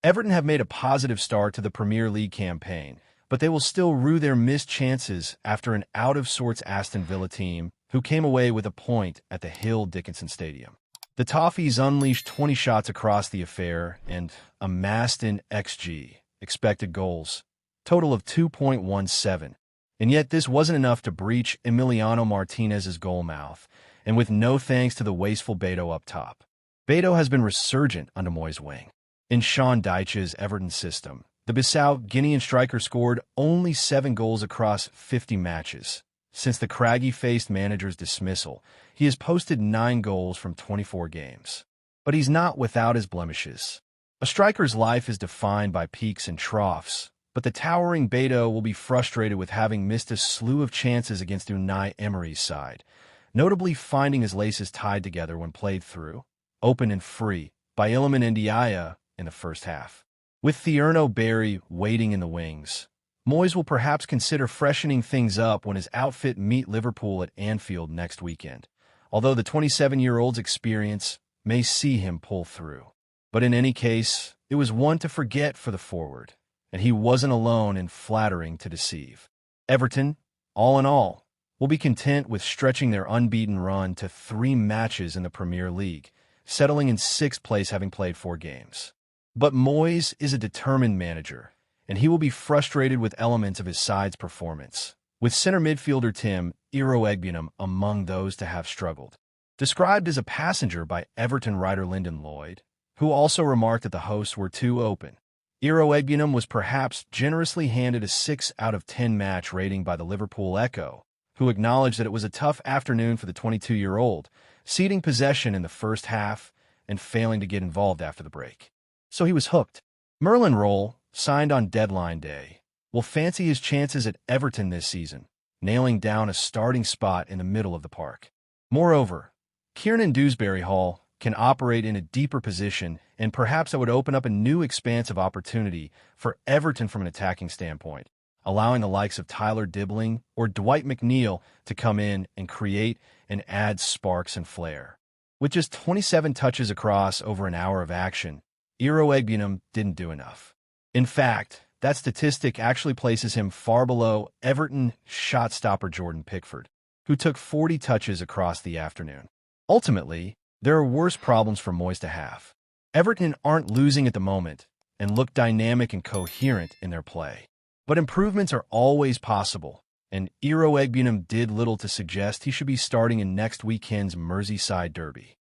Everton have made a positive start to the Premier League campaign, but they will still rue their missed chances after an out-of-sorts Aston Villa team who came away with a point at the Hill Dickinson Stadium. The Toffees unleashed 20 shots across the affair and amassed an XG, expected goals, total of 2.17. And yet this wasn't enough to breach Emiliano Martinez's goal mouth, and with no thanks to the wasteful Beto up top. Beto has been resurgent under Moyes' wing. In Sean Dyche's Everton system, the Bissau-Guinean striker scored only 7 goals across 50 matches. Since the craggy-faced manager's dismissal, he has posted 9 goals from 24 games. But he's not without his blemishes. A striker's life is defined by peaks and troughs, but the towering Beto will be frustrated with having missed a slew of chances against Unai Emery's side, notably finding his laces tied together when played through, open and free, by Iliman Ndiaye in the first half. With Thierno Barry waiting in the wings, Moyes will perhaps consider freshening things up when his outfit meet Liverpool at Anfield next weekend, although the 27-year-old's experience may see him pull through. But in any case, it was one to forget for the forward, and he wasn't alone in flattering to deceive. Everton, all in all, will be content with stretching their unbeaten run to 3 matches in the Premier League, settling in 6th place having played 4 games. But Moyes is a determined manager, and he will be frustrated with elements of his side's performance, with center midfielder Tim Iroegbunam among those to have struggled. Described as a passenger by Everton writer Lyndon Lloyd, who also remarked that the hosts were too open, Iroegbunam was perhaps generously handed a 6 out of 10 match rating by the Liverpool Echo, who acknowledged that it was a tough afternoon for the 22-year-old, ceding possession in the first half and failing to get involved after the break. So he was hooked. Merlin Roll, signed on deadline day, will fancy his chances at Everton this season, nailing down a starting spot in the middle of the park. Moreover, Kiernan Dewsbury-Hall can operate in a deeper position, and perhaps that would open up a new expanse of opportunity for Everton from an attacking standpoint, allowing the likes of Tyler Dibbling or Dwight McNeil to come in and create and add sparks and flair. With just 27 touches across over an hour of action, Iroegbunam didn't do enough. In fact, that statistic actually places him far below Everton shot stopper Jordan Pickford, who took 40 touches across the afternoon. Ultimately, there are worse problems for Moyes to have. Everton aren't losing at the moment and look dynamic and coherent in their play. But improvements are always possible, and Iroegbunam did little to suggest he should be starting in next weekend's Merseyside derby.